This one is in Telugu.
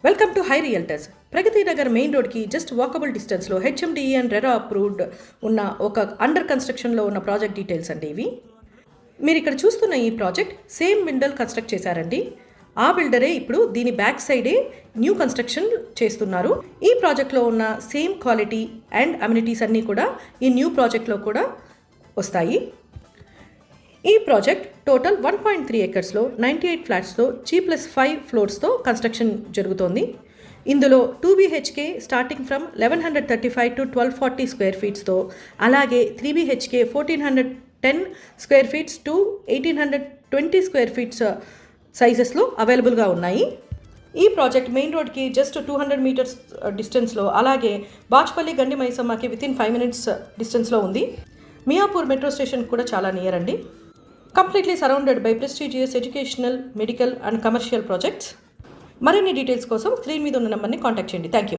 Welcome to high realtors. Pragathi Nagar main రోడ్కి జస్ట్ వాకబుల్ డిస్టెన్స్లో హెచ్ఎండిఈ అండ్ రెరా అప్రూవ్డ్ ఉన్న ఒక అండర్ కన్స్ట్రక్షన్లో ఉన్న ప్రాజెక్ట్ డీటెయిల్స్ అండి ఇవి. మీరు ఇక్కడ చూస్తున్న ఈ ప్రాజెక్ట్ సేమ్ బిల్డర్ కన్స్ట్రక్ట్ చేశారండి. ఆ బిల్డరే ఇప్పుడు దీని బ్యాక్ సైడే న్యూ కన్స్ట్రక్షన్ చేస్తున్నారు. ఈ ప్రాజెక్ట్లో ఉన్న సేమ్ క్వాలిటీ అండ్ అమ్యూనిటీస్ అన్నీ కూడా ఈ న్యూ ప్రాజెక్ట్లో కూడా వస్తాయి. ఈ ప్రాజెక్ట్ టోటల్ 1.3 ఎకర్స్లో 98 ఫ్లాట్స్తో G+5 ఫ్లోర్స్తో కన్స్ట్రక్షన్ జరుగుతోంది. ఇందులో 2 BHK starting from 1135 to 1240 square ఫీట్స్తో, అలాగే 3 BHK 1410 square feet to 1820 square feet సైజెస్లో అవైలబుల్గా ఉన్నాయి. ఈ ప్రాజెక్ట్ మెయిన్ రోడ్కి జస్ట్ 200 మీటర్స్ డిస్టెన్స్లో, అలాగే బాచ్పల్లి గండి మైసమ్మకి వితిన్ 5 minutes డిస్టెన్స్లో ఉంది. మియాపూర్ మెట్రో స్టేషన్ కూడా చాలా నియర్ అండి. Completely surrounded by prestigious educational, medical and commercial projects. మరిన్ని డీటెయిల్స్ కోసం స్క్రీన్ మీద ఉన్న నెంబర్ని కాంటాక్ట్ చేయండి. Thank you.